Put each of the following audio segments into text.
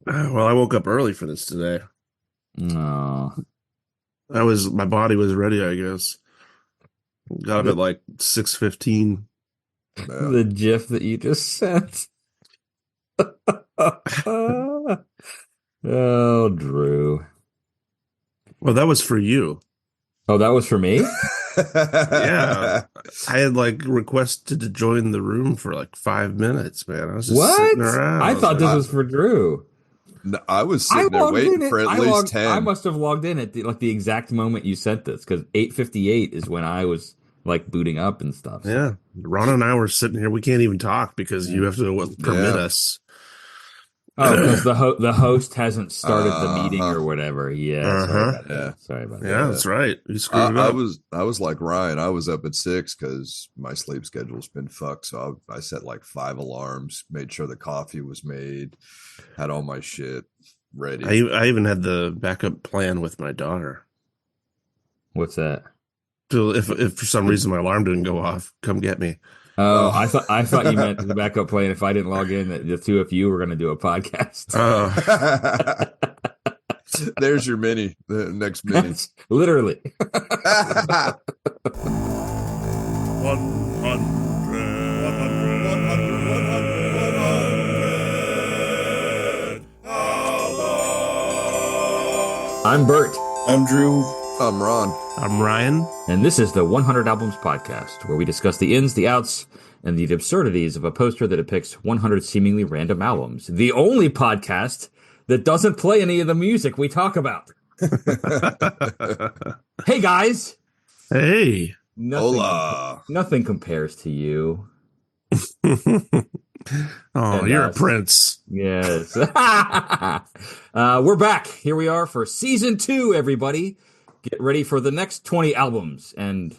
Well, I woke up early for this today. No. My body was ready, I guess. Got up at The- like 6:15. yeah. The GIF that you just sent. Oh, Drew. Well, that was for you. Oh, that was for me? Yeah. I had like requested to join the room for like 5 minutes, man. I was just sitting What? around. I I was thought like, this I, was for Drew. no, I was I sitting there logged waiting in it. for at least I 10. must have logged in at the exact moment you sent this because 8:58 is when I was like booting up and stuff. So yeah. Ron and I were sitting here. We can't even talk because yeah. you have to permit Yeah. us. Oh, because the host hasn't started the meeting Uh-huh. or whatever. Yeah, sorry Uh-huh. about Yeah. that. Sorry about Yeah, that. Yeah. that's right. You I, screwed it I up. was like Ryan. I was up at 6 because my sleep schedule's been fucked. So I set like 5 alarms, made sure the coffee was made, had all my shit ready. I even had the backup plan with my daughter. What's that? So if for some reason my alarm didn't go off, come get me. Oh, I thought you meant Oh. the backup plan. If I didn't log in, that the two of you were going to do a podcast. Uh, There's your mini, the next mini. That's literally. 100. I'm Bert, I'm Drew. I'm Ron. I'm Ryan. and this is the 100 Albums Podcast, where we discuss the ins, the outs, and the absurdities of a poster that depicts 100 seemingly random albums. The only podcast that doesn't play any of the music we talk about. Hey, guys! Hey. Nothing, Hola. nothing compares to you. Oh, And you're a us. prince. Yes. We're back. Here we are for season 2, everybody. Get ready for the next 20 albums and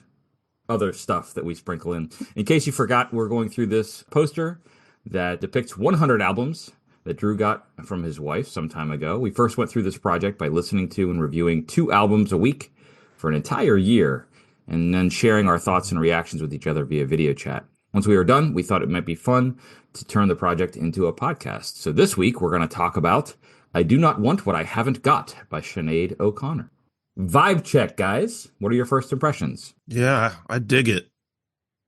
other stuff that we sprinkle in. In case you forgot, we're going through this poster that depicts 100 albums that Drew got from his wife some time ago. We first went through this project by listening to and reviewing 2 albums a week for an entire year, and then sharing our thoughts and reactions with each other via video chat. Once we were done, we thought it might be fun to turn the project into a podcast. So this week, we're going to talk about I Do Not Want What I Haven't Got by Sinead O'Connor. Vibe check, guys. What are your first impressions? Yeah, I dig it.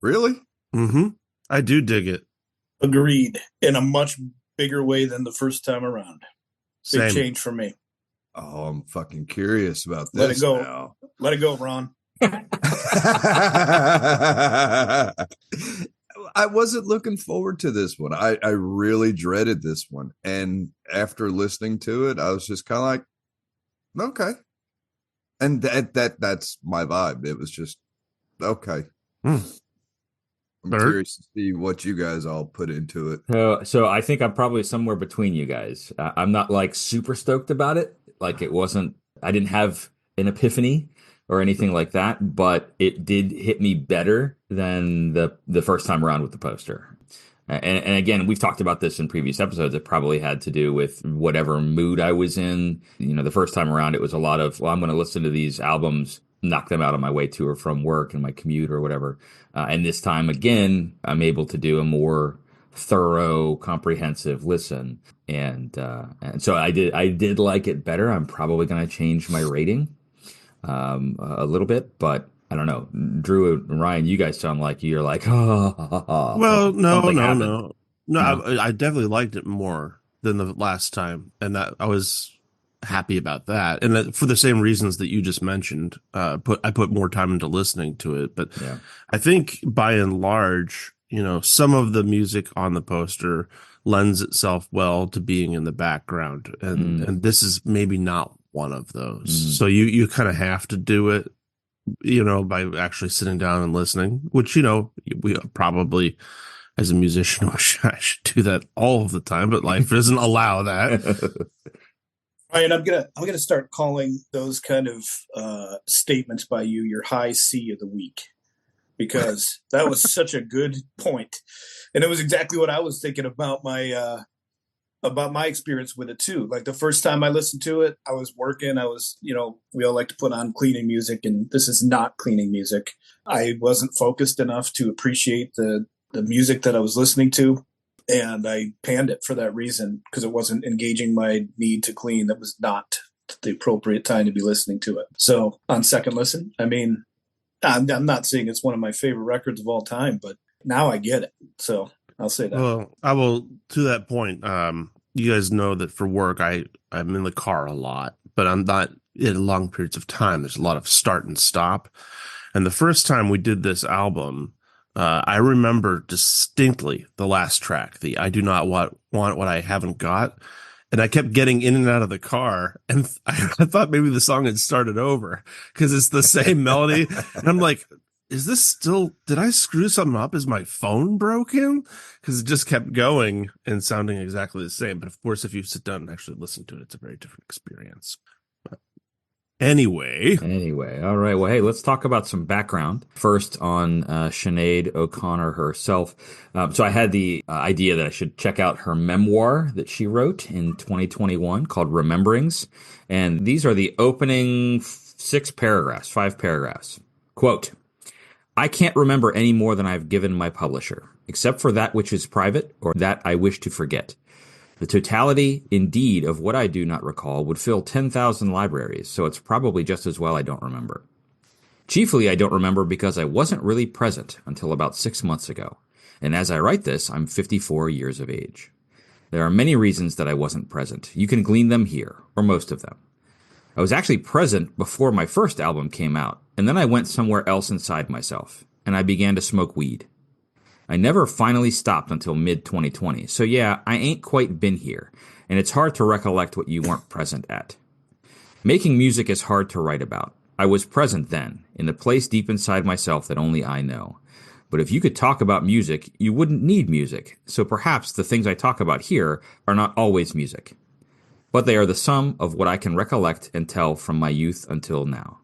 Really? Mm-hmm. I do dig it. Agreed. In a much bigger way than the first time around. Big Same. change for me. Oh, I'm fucking curious about this Let it go. now. Let it go, Ron. I wasn't looking forward to this one. I really dreaded this one. And after listening to it, I was just kind of like, okay. And that's my vibe. It was just okay. Hmm. I'm Bert? curious to see what you guys all put into it. So I think I'm probably somewhere between you guys. I'm not like super stoked about it. Like it wasn't, I didn't have an epiphany or anything like that, but it did hit me better than the first time around with the poster. And again, we've talked about this in previous episodes. It probably had to do with whatever mood I was in. You know, the first time around, it was a lot of, well, I'm going to listen to these albums, knock them out on my way to or from work and my commute or whatever. And this time, again, I'm able to do a more thorough, comprehensive listen. And so I did like it better. I'm probably going to change my rating a little bit, but I don't know. Drew and Ryan, you guys sound like you're like, oh, Well, no, something no, happened. no. No, No? I definitely liked it more than the last time, and that I was happy about that. And that, for the same reasons that you just mentioned, I put more time into listening to it. But Yeah. I think by and large, some of the music on the poster lends itself well to being in the background, and this is maybe not one of those. So you kind of have to do it, by actually sitting down and listening, which, we probably as a musician wish I should do that all of the time, but life doesn't allow that. Ryan, I'm gonna start calling those kind of statements by you your high C of the week, because that was such a good point, and it was exactly what I was thinking about my experience with it too. Like the first time I listened to it, I was working. I was, we all like to put on cleaning music, and this is not cleaning music. I wasn't focused enough to appreciate the music that I was listening to. and I panned it for that reason because it wasn't engaging my need to clean. That was not the appropriate time to be listening to it. So on second listen, I mean, I'm not saying it's one of my favorite records of all time, but now I get it. So I'll say that. Well, I will, to that point. You guys know that for work, I'm in the car a lot, but I'm not in long periods of time. There's a lot of start and stop. And the first time we did this album, I remember distinctly the last track, the I do not want what I haven't got. And I kept getting in and out of the car. And I thought maybe the song had started over because it's the same melody. And I'm like, is this still, did I screw something up? Is my phone broken? Because it just kept going and sounding exactly the same. But of course, if you sit down and actually listen to it, it's a very different experience. But anyway. All right. Well, hey, let's talk about some background first on Sinead O'Connor herself. So I had the idea that I should check out her memoir that she wrote in 2021 called Rememberings. And these are the opening 5 paragraphs. Quote, I can't remember any more than I've given my publisher, except for that which is private or that I wish to forget. The totality, indeed, of what I do not recall would fill 10,000 libraries, so it's probably just as well I don't remember. Chiefly, I don't remember because I wasn't really present until about 6 months ago, and as I write this, I'm 54 years of age. There are many reasons that I wasn't present. You can glean them here, or most of them. I was actually present before my first album came out, and then I went somewhere else inside myself, and I began to smoke weed. I never finally stopped until mid-2020, so yeah, I ain't quite been here, and it's hard to recollect what you weren't present at. Making music is hard to write about. I was present then, in the place deep inside myself that only I know. But if you could talk about music, you wouldn't need music, so perhaps the things I talk about here are not always music. But they are the sum of what I can recollect and tell from my youth until now.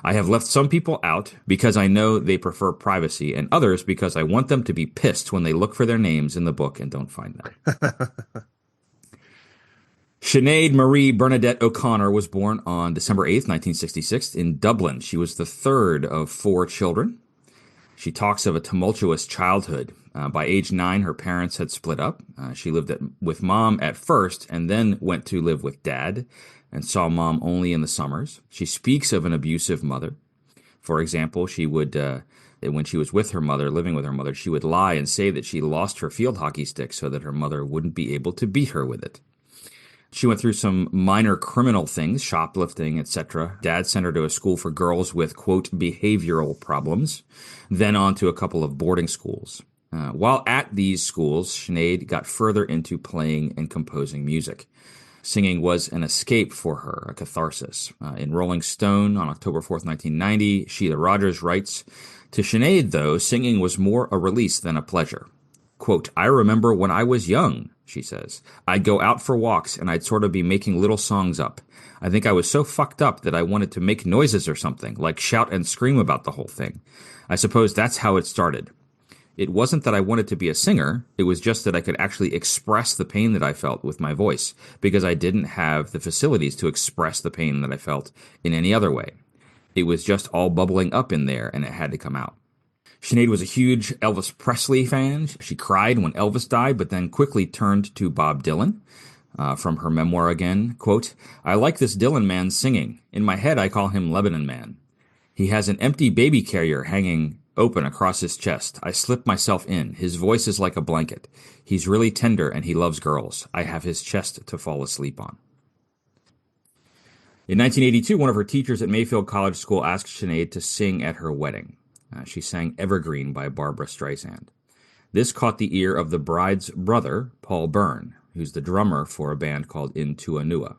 I have left some people out because I know they prefer privacy, and others because I want them to be pissed when they look for their names in the book and don't find them. Sinead Marie Bernadette O'Connor was born on December 8th, 1966 in Dublin. She was the third of 4 children. She talks of a tumultuous childhood. By age 9, her parents had split up. She lived with mom at first and then went to live with dad and saw mom only in the summers. She speaks of an abusive mother. For example, she would, when she was with her mother, living with her mother, she would lie and say that she lost her field hockey stick so that her mother wouldn't be able to beat her with it. She went through some minor criminal things, shoplifting, etc. Dad sent her to a school for girls with, quote, behavioral problems, then on to a couple of boarding schools. While at these schools, Sinead got further into playing and composing music. Singing was an escape for her, a catharsis. In Rolling Stone on October 4th, 1990, Sheila Rogers writes, to Sinead, though, singing was more a release than a pleasure. Quote, I remember when I was young, she says. I'd go out for walks and I'd sort of be making little songs up. I think I was so fucked up that I wanted to make noises or something, like shout and scream about the whole thing. I suppose that's how it started. It wasn't that I wanted to be a singer, it was just that I could actually express the pain that I felt with my voice, because I didn't have the facilities to express the pain that I felt in any other way. It was just all bubbling up in there, and it had to come out. Sinead was a huge Elvis Presley fan. She cried when Elvis died, but then quickly turned to Bob Dylan. From her memoir again, quote, I like this Dylan man singing. In my head, I call him Lebanon Man. He has an empty baby carrier hanging open across his chest. I slip myself in. His voice is like a blanket. He's really tender and he loves girls. I have his chest to fall asleep on. In 1982, one of her teachers at Mayfield College School asked Sinead to sing at her wedding. She sang Evergreen by Barbra Streisand. This caught the ear of the bride's brother, Paul Byrne, who's the drummer for a band called In Tuanua.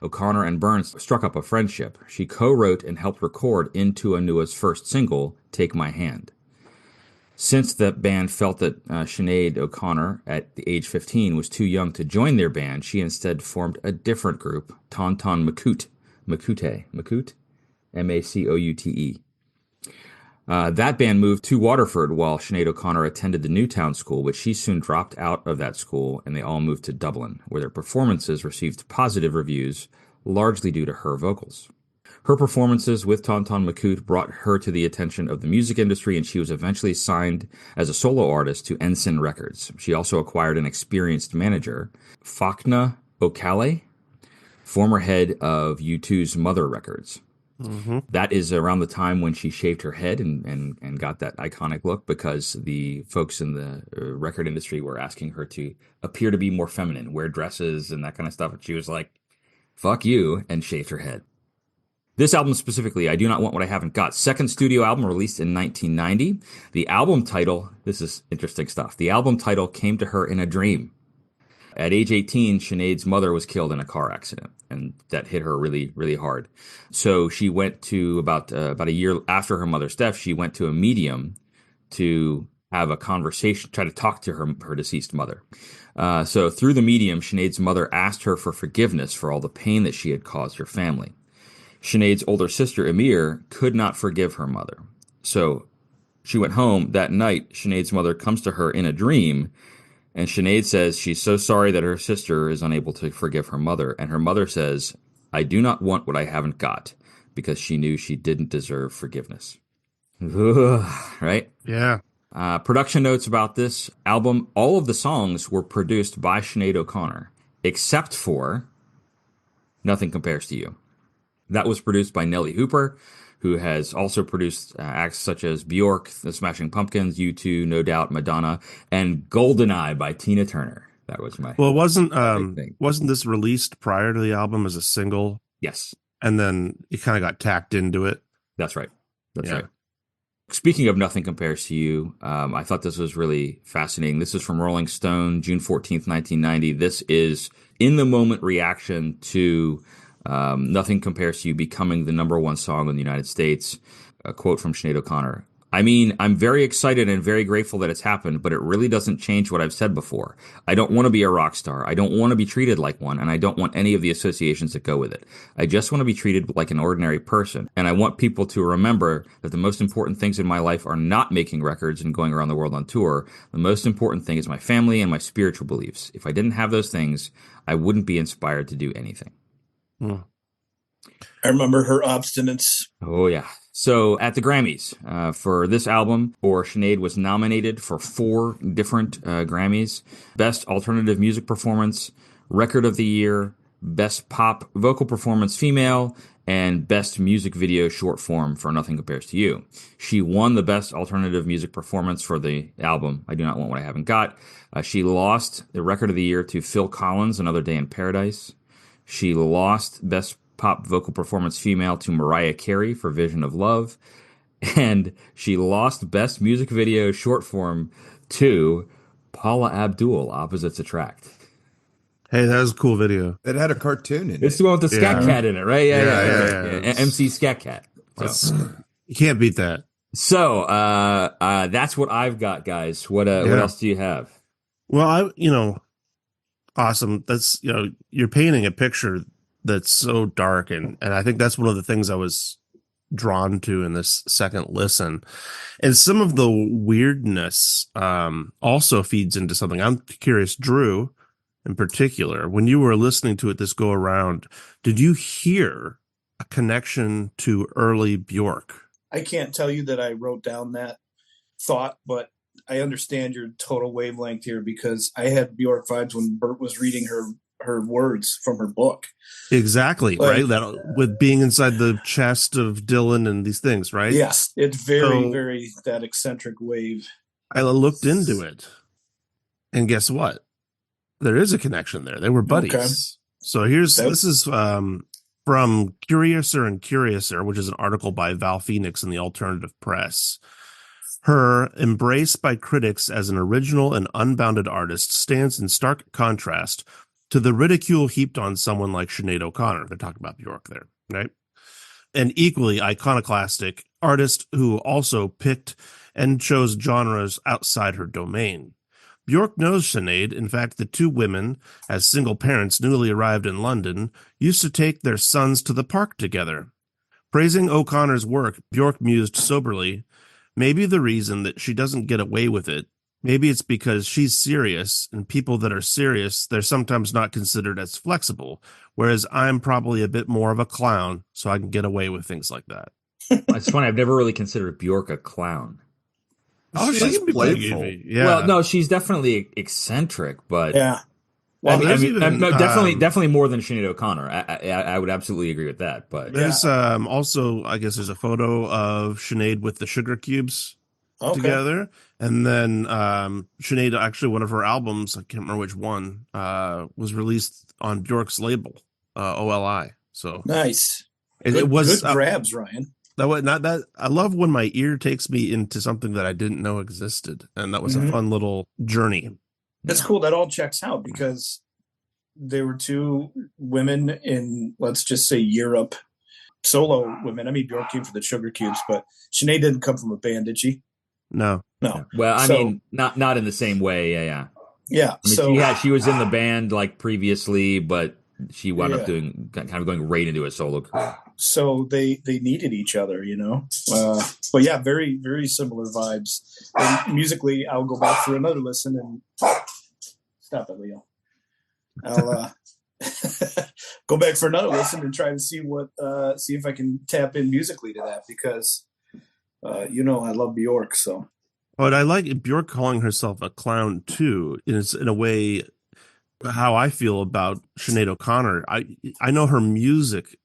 O'Connor and Burns struck up a friendship. She co-wrote and helped record In Tuanua's first single, Take My Hand. Since the band felt that Sinead O'Connor, at the age 15, was too young to join their band, she instead formed a different group, Tauntaun Macoute, M-A-C-O-U-T-E. That band moved to Waterford while Sinead O'Connor attended the Newtown School, but she soon dropped out of that school, and they all moved to Dublin, where their performances received positive reviews, largely due to her vocals. Her performances with Tonton Macoute brought her to the attention of the music industry, and she was eventually signed as a solo artist to Ensign Records. She also acquired an experienced manager, Fakna Okale, former head of U2's Mother Records. Mm-hmm. That is around the time when she shaved her head and got that iconic look, because the folks in the record industry were asking her to appear to be more feminine, wear dresses and that kind of stuff. And she was like, fuck you, and shaved her head. This album specifically, I Do Not Want What I Haven't Got, second studio album released in 1990. The album title, this is interesting stuff. The album title came to her in a dream. At age 18, Sinead's mother was killed in a car accident, and that hit her really, really hard. So she went to about a year after her mother's death, she went to a medium to have a conversation, try to talk to her deceased mother. So through the medium, Sinead's mother asked her for forgiveness for all the pain that she had caused her family. Sinead's older sister, Amir, could not forgive her mother. So she went home that night. Sinead's mother comes to her in a dream, and Sinead says she's so sorry that her sister is unable to forgive her mother. And her mother says, I do not want what I haven't got, because she knew she didn't deserve forgiveness. Right? Yeah. Production notes about this album. All of the songs were produced by Sinead O'Connor, except for Nothing Compares to You. That was produced by Nellie Hooper, who has also produced acts such as Bjork, The Smashing Pumpkins, U2, No Doubt, Madonna, and Goldeneye by Tina Turner. That was my wasn't thing. wasn't this released prior to the album as a single? Yes, And then it kind of got tacked into it. that's right. That's right. Speaking of Nothing Compares to You, I thought this was really fascinating. This is from Rolling Stone, June 14th, 1990. This is in-the-moment reaction to Nothing Compares to You becoming the #1 song in the United States. A quote from Sinead O'Connor. I mean, I'm very excited and very grateful that it's happened, but it really doesn't change what I've said before. I don't want to be a rock star. I don't want to be treated like one, and I don't want any of the associations that go with it. I just want to be treated like an ordinary person, and I want people to remember that the most important things in my life are not making records and going around the world on tour. The most important thing is my family and my spiritual beliefs. If I didn't have those things, I wouldn't be inspired to do anything. I remember her obstinance. Oh, yeah. So at the Grammys for this album, Sinead was nominated for 4 different Grammys. Best Alternative Music Performance, Record of the Year, Best Pop Vocal Performance Female, and Best Music Video Short Form for Nothing Compares to You. She won the Best Alternative Music Performance for the album I Do Not Want What I Haven't Got. She lost the Record of the Year to Phil Collins, Another Day in Paradise. She lost Best Pop Vocal Performance Female to Mariah Carey for Vision of Love. And she lost Best Music Video Short Form to Paula Abdul, Opposites Attract. Hey, that was a cool video. It had a cartoon in It's it. the one with the Scat Cat in it, right? Yeah. MC Scat Cat. So, You can't beat that. so that's what I've got, guys. What else do you have? Well, awesome. That's, you're painting a picture that's so dark, and I think that's one of the things I was drawn to in this second listen. And some of the weirdness also feeds into something. I'm curious, Drew, in particular, when you were listening to it this go around, did you hear a connection to early Bjork? I can't tell you that I wrote down that thought, but I understand your total wavelength here, because I had Bjork vibes when Bert was reading her words from her book. Exactly, right? That with being inside the chest of Dylan and these things, right? Yes, it's very that eccentric wave. I looked into it, and guess what? There is a connection there. They were buddies. Okay. So this is from Curiouser and Curiouser, which is an article by Val Phoenix in the Alternative Press. Her embrace by critics as an original and unbounded artist stands in stark contrast to the ridicule heaped on someone like Sinead O'Connor. They're talking about Bjork there, right? An equally iconoclastic artist who also picked and chose genres outside her domain. Bjork knows Sinead. In fact, the two women, as single parents newly arrived in London, used to take their sons to the park together. Praising O'Connor's work, Bjork mused soberly, maybe the reason that she doesn't get away with it Maybe it's because she's serious, and people that are serious, they're sometimes not considered as flexible, whereas I'm probably a bit more of a clown, so I can get away with things like that. It's funny. I've never really considered Bjork a clown. Oh, She's she can be pretty playful. goofy. Yeah. Well, no, she's definitely eccentric, but Yeah. Well, I there's mean, even, no, definitely more than Sinead O'Connor. I would absolutely agree with that. But there's also, I guess, there's a photo of Sinead with the sugar cubes together, and then Sinead, actually, one of her albums, I can't remember which one, was released on Bjork's label, OLI. So Nice. it was good grabs, Ryan. That was not that. I love when my ear takes me into something that I didn't know existed, and that was a fun little journey. That's cool. That all checks out because there were two women in, let's just say, Europe, solo women. I mean, Bjork came for the Sugar Cubes, but Sinead didn't come from a band, did she? No. Well, I mean, not in the same way. Yeah. Yeah. I mean, she was in the band like previously, but she wound up doing kind of going right into a solo career. So they needed each other, you know. But yeah, very, very similar vibes. And musically, I'll go back for another listen and stop it, Leo. I'll go back for another listen and try to see if I can tap in musically to that because I love Bjork. So, but I like Bjork calling herself a clown too. Is in a way how I feel about Sinead O'Connor. I know her music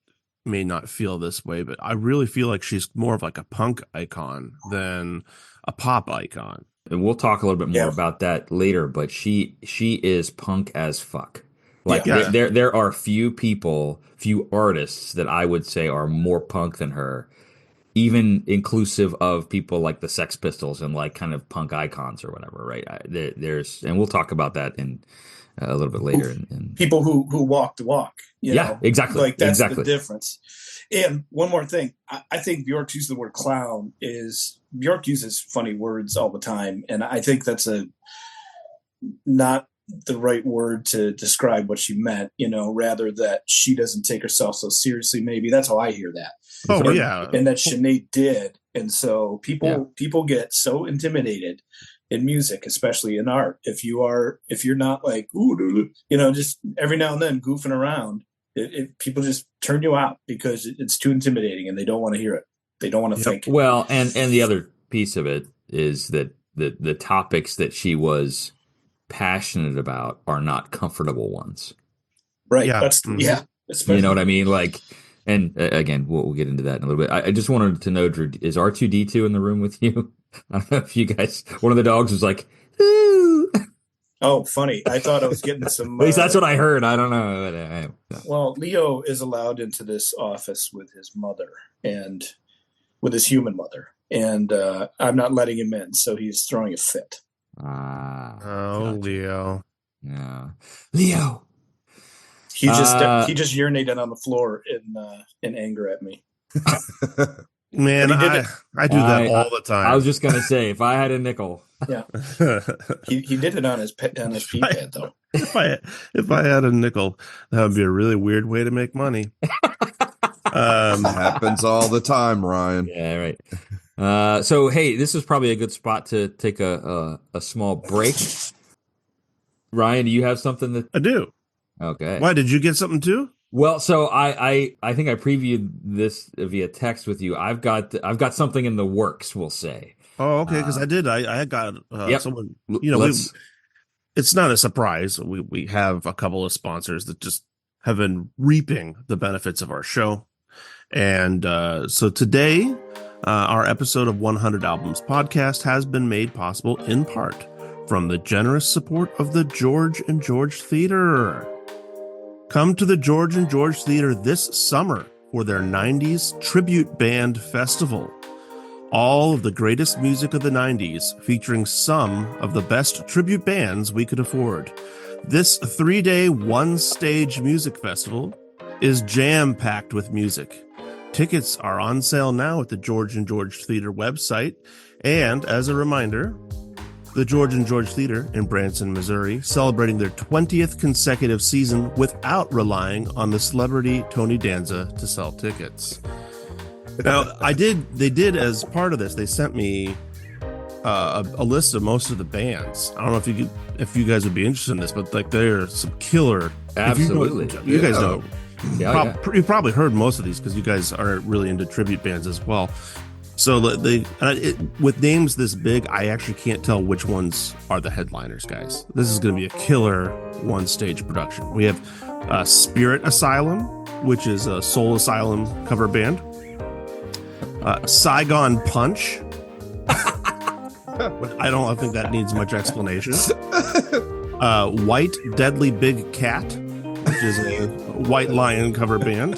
may not feel this way, but I really feel like she's more of like a punk icon than a pop icon. And we'll talk a little bit more about that later, but she is punk as fuck. Like there are few artists that I would say are more punk than her, even inclusive of people like the Sex Pistols and like kind of punk icons or whatever, right? And we'll talk about that in a little bit later. And people who walk the walk. You know? Exactly. Like that's the difference. And one more thing, I think Bjork's use of the word clown Bjork uses funny words all the time, and I think that's not the right word to describe what she meant. Rather that she doesn't take herself so seriously. Maybe that's how I hear that. And that Sinead did, and so people get so intimidated in music, especially in art. If you're not like, just every now and then goofing around, people just turn you out because it's too intimidating and they don't want to hear it. They don't want to think. Well, and the other piece of it is that the topics that she was passionate about are not comfortable ones. Right. Yeah. That's you know what I mean? Like, and again, we'll get into that in a little bit. I just wanted to know, Drew, is R2D2 in the room with you? I don't know if you guys, one of the dogs was like, ooh. Oh, funny. I thought I was getting some. At least that's what I heard. I don't know. Well, Leo is allowed into this office with his mother and with his human mother. And I'm not letting him in. So he's throwing a fit. Gotcha. Leo. Yeah. Leo. He just urinated on the floor in anger at me. Man, I do that all the time. I was just gonna say, if I had a nickel, yeah, he did it on his pee pad though. If I had a nickel, that would be a really weird way to make money. Happens all the time, Ryan. Yeah, right. So hey, this is probably a good spot to take a small break. Ryan, do you have something that I do? Okay. Why, did you get something too? Well, so I think I previewed this via text with you. I've got something in the works, we'll say. Oh, okay, because I did. I got someone. It's not a surprise. We have a couple of sponsors that just have been reaping the benefits of our show, and so today, our episode of 100 Albums podcast has been made possible in part from the generous support of the George and George Theater. Come to the George and George Theater this summer for their 90s Tribute Band Festival. All of the greatest music of the 90s, featuring some of the best tribute bands we could afford. This 3-day, one-stage music festival is jam-packed with music. Tickets are on sale now at the George and George Theater website. And as a reminder, the George and George Theater in Branson, Missouri, celebrating their 20th consecutive season without relying on the celebrity Tony Danza to sell tickets. Now, they did as part of this, they sent me a list of most of the bands. I don't know if you guys would be interested in this, but like there are some killer. Absolutely, you guys know. Yeah, You've probably heard most of these because you guys are really into tribute bands as well. So with names this big, I actually can't tell which ones are the headliners, guys. This is going to be a killer one-stage production. We have Spirit Asylum, which is a Soul Asylum cover band. Saigon Punch. I think that needs much explanation. White Deadly Big Cat, which is a White Lion cover band.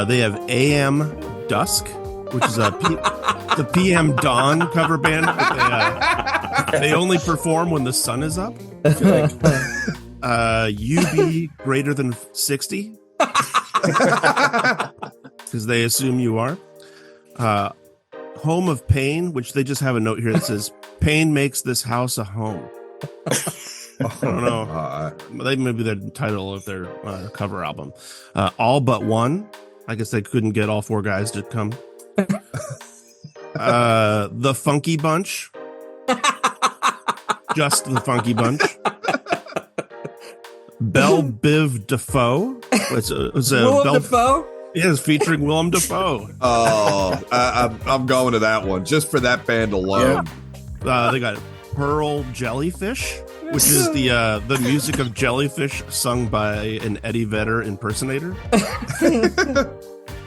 They have AM Dusk, which is the PM Dawn cover band. They only perform when the sun is up. UB greater than 60, because they assume you are. Home of Pain, which they just have a note here that says, "Pain makes this house a home." I don't know. They may be the title of their cover album. All But One. I guess they couldn't get all four guys to come. The Funky Bunch. Just the Funky Bunch. Belle Biv DeFoe. Willem Dafoe? Yes, featuring Willem Dafoe. Oh, I'm going to that one just for that band alone. They got Pearl Jellyfish, which is the music of Jellyfish sung by an Eddie Vedder impersonator.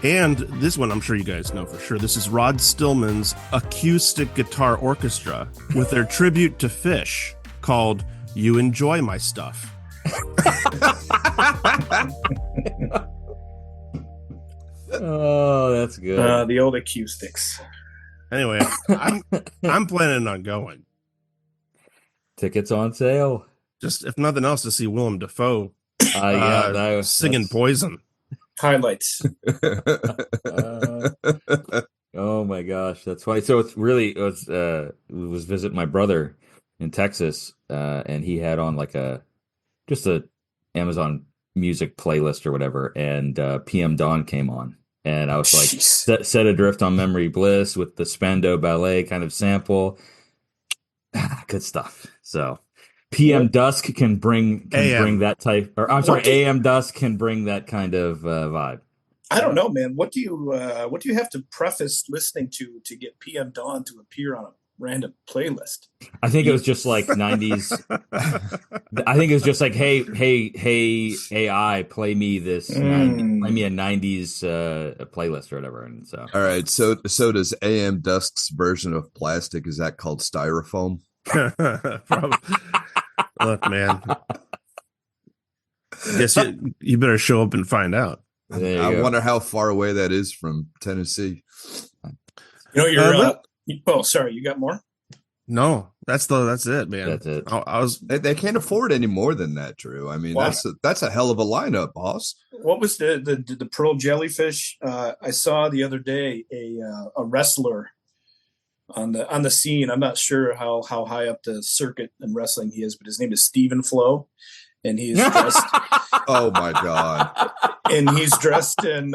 And this one I'm sure you guys know for sure. This is Rod Stillman's Acoustic Guitar Orchestra with their tribute to Fish called "You Enjoy My Stuff." Oh, that's good. The old acoustics. Anyway, I'm planning on going. Tickets on sale. Just if nothing else, to see Willem Dafoe singing Poison. Highlights. Oh my gosh, that's funny. So it was visit my brother in Texas, and he had on like just a Amazon Music playlist or whatever, and PM Dawn came on, and I was like, set adrift on Memory Bliss with the Spandau Ballet kind of sample. Good stuff. So PM Dusk can bring that type, or I'm sorry, AM Dusk can bring that kind of vibe. I don't know, man. What do you have to preface listening to get PM Dawn to appear on a random playlist? I think it was just like 90s. I think it was just like, hey AI, play me this, play me a 90s playlist or whatever. And so, all right. So does AM Dusk's version of Plastic? Is that called Styrofoam? Probably. Look, man. I guess you better show up and find out. I wonder how far away that is from Tennessee. You're. Oh, sorry. You got more? No, that's it, man. That's it. They can't afford any more than that, Drew. I mean, that's a hell of a lineup, boss. What was the Pearl Jellyfish? I saw the other day a wrestler on the scene. I'm not sure how high up the circuit in wrestling he is, but his name is Stephen Flo, and he's dressed. Oh my god! And he's dressed in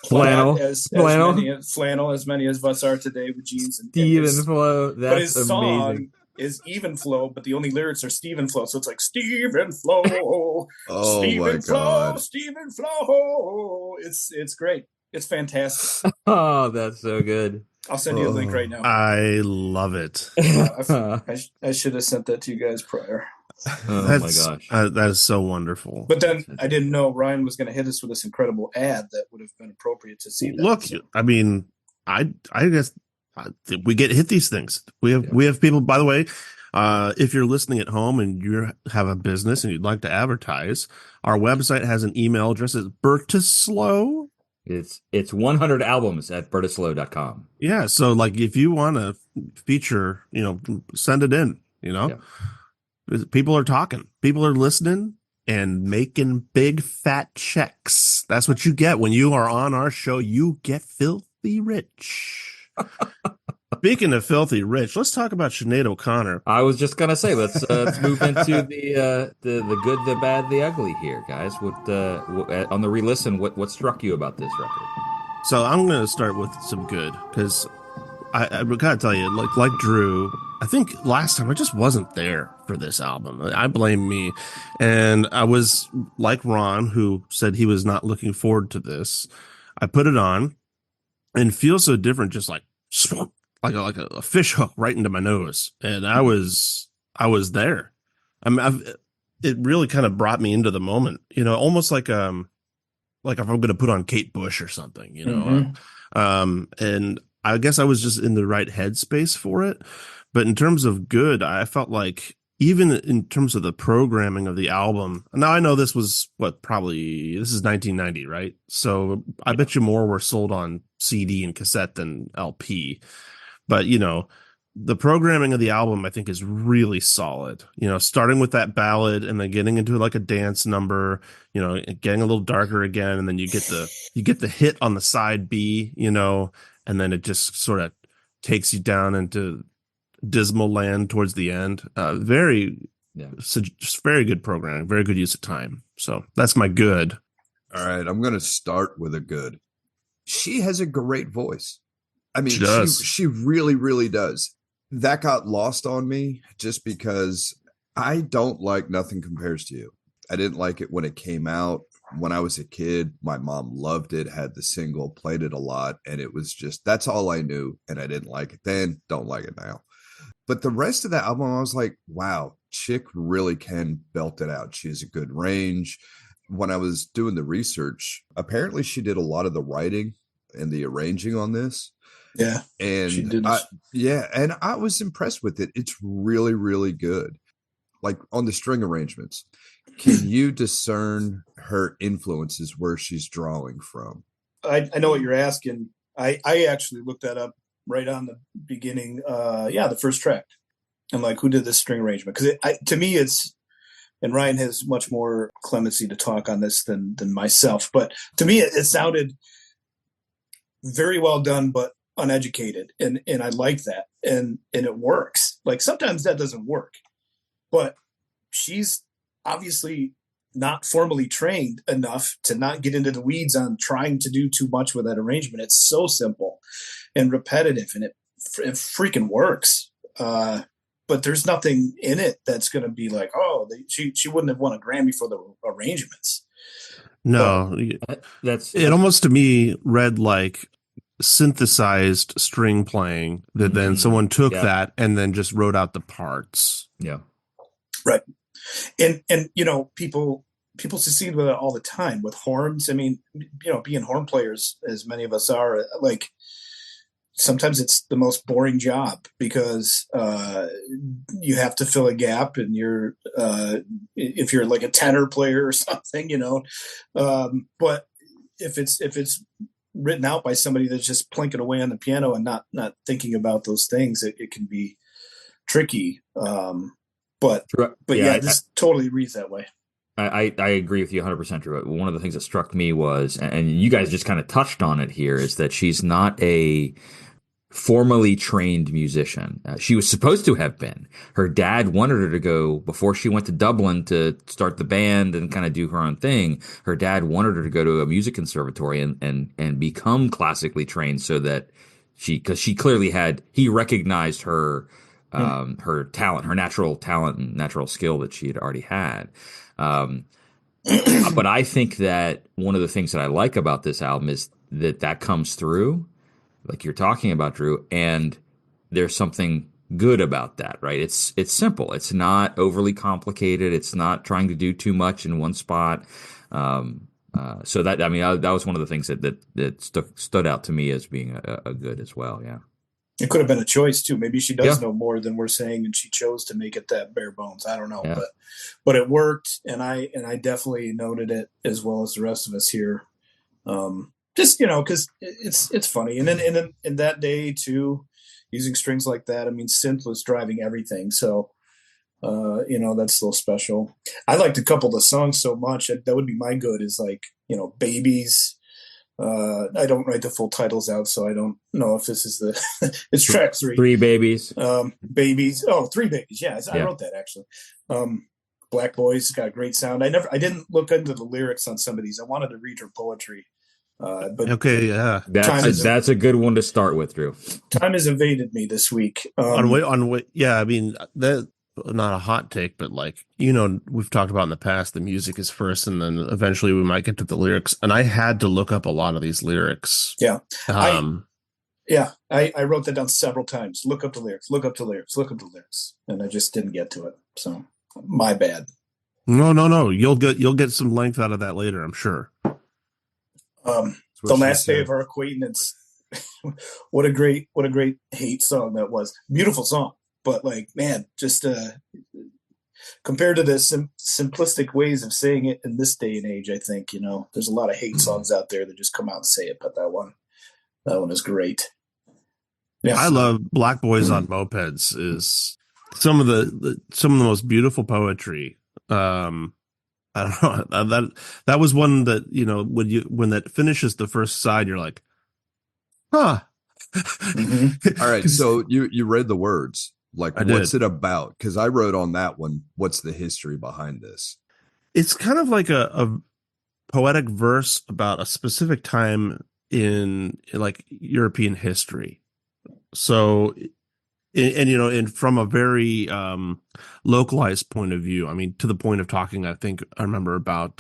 flannel, as many of us are today, with jeans and Stephen Flo. That's but his amazing. Song is Even Flow, but the only lyrics are Stephen Flow, so it's like Stephen Flow. Oh Stephen my god! Stephen Flow. It's great. It's fantastic. Oh, that's so good. I'll send you a link right now. I love it. I should have sent that to you guys prior. Oh my gosh, that is so wonderful. But then I didn't know Ryan was going to hit us with this incredible ad that would have been appropriate to see. Look, I mean, I guess we hit these things. We have people. By the way, if you're listening at home and you have a business and you'd like to advertise, our website has an email address. It's Bertislow. It's 100 albums at bertislow.com. Yeah, so like if you want to feature, send it in. People are talking, people are listening, and making big fat checks. That's what you get when you are on our show. You get filthy rich. Speaking of filthy rich, let's talk about Sinead O'Connor. I was just gonna say, let's move into the good, the bad, the ugly here, guys. What on the re-listen, what struck you about this record? So I'm going to start with some good, because I gotta tell you, like Drew, I think last time I just wasn't there for this album. I blame me, and I was like Ron, who said he was not looking forward to this. I put it on and feel so different, just like like a fish hook right into my nose, and I was there. I mean, it really kind of brought me into the moment, almost like if I'm going to put on Kate Bush or something, and I guess I was just in the right headspace for it. But in terms of good, I felt like even in terms of the programming of the album, now I know this was this is 1990, right? So I bet you more were sold on CD and cassette than LP. But, the programming of the album, I think, is really solid. Starting with that ballad and then getting into like a dance number, getting a little darker again, and then you get the hit on the side B, and then it just sort of takes you down into dismal land towards the end. Just very good programming, very good use of time. So that's my good. All right, I'm going to start with a good. She has a great voice. I mean, she really, really does. That got lost on me just because I don't like Nothing Compares to You. I didn't like it when it came out. When I was a kid, my mom loved it, had the single, played it a lot, and it was just, that's all I knew, and I didn't like it then, don't like it now. But the rest of the album, I was like, wow, chick really can belt it out. She has a good range. When I was doing the research, apparently she did a lot of the writing and the arranging on this. Yeah. And she did. and I was impressed with it. It's really, really good. Like on the string arrangements, can you discern her influences where she's drawing from? I know what you're asking. I actually looked that up right on the beginning. The first track. I'm like, who did this string arrangement? Because to me, it's, and Ryan has much more clemency to talk on this than myself. But to me, it sounded very well done, but uneducated. And I like that. And it works. Like sometimes that doesn't work, but she's obviously not formally trained enough to not get into the weeds on trying to do too much with that arrangement. It's so simple and repetitive, and it freaking works. But there's nothing in it that's going to be like, oh, she wouldn't have won a Grammy for the arrangements. No, that's it almost to me read like synthesized string playing that then someone took that and then just wrote out the parts. Yeah. Right. And people succeed with it all the time with horns. I mean, being horn players, as many of us are, like sometimes it's the most boring job because you have to fill a gap, and you're if you're like a tenor player or something, but if it's written out by somebody that's just plinking away on the piano and not thinking about those things, it can be tricky. But this totally reads that way. I agree with you 100%, Drew. One of the things that struck me was, and you guys just kind of touched on it here, is that she's not a formally trained musician. She was supposed to have been. Her dad wanted her to go, before she went to Dublin to start the band and kind of do her own thing. Her dad wanted her to go to a music conservatory and become classically trained, so that because she clearly he recognized her her talent, her natural talent and natural skill that she had already had. But I think that one of the things that I like about this album is that comes through, like you're talking about, Drew, and there's something good about that, right? It's simple. It's not overly complicated. It's not trying to do too much in one spot. So that was one of the things that stood out to me as being a good as well. Yeah. It could have been a choice too. Maybe she does know more than we're saying, and she chose to make it that bare bones. I don't know, but it worked, and I definitely noted it as well as the rest of us here. Just because it's funny, and then in that day too, using strings like that. I mean, synth was driving everything, so that's a little special. I liked a couple of the songs so much that would be my good. Is like Babies. I don't write the full titles out, so I don't know if this is it's track 3. 3 Babies. Babies. Oh, 3 Babies. Yeah, I wrote that actually. Black Boys got a great sound. I didn't look into the lyrics on some of these. I wanted to read her poetry. But Okay, yeah. That's a good one to start with, Drew. time has evaded me this week. Yeah, I mean that not a hot take, but like we've talked about in the past, the music is first, and then eventually we might get to the lyrics. And I had to look up a lot of these lyrics. Yeah, I wrote that down several times. Look up the lyrics. Look up the lyrics. Look up the lyrics, and I just didn't get to it. So my bad. No. You'll get some length out of that later, I'm sure. The last day of our acquaintance. what a great hate song that was. Beautiful song, but like, man, just compared to the simplistic ways of saying it in this day and age, I think there's a lot of hate songs out there that just come out and say it, but that one is great. Yeah, I love Black Boys on Mopeds. Is some of the most beautiful poetry. I don't know, that was one that when that finishes the first side, you're like, huh. Mm-hmm. All right, so you read the words, like what's it about? Because I wrote on that one, what's the history behind this? It's kind of like a poetic verse about a specific time in like European history. So, and from a very localized point of view, I mean, to the point of talking, I think I remember about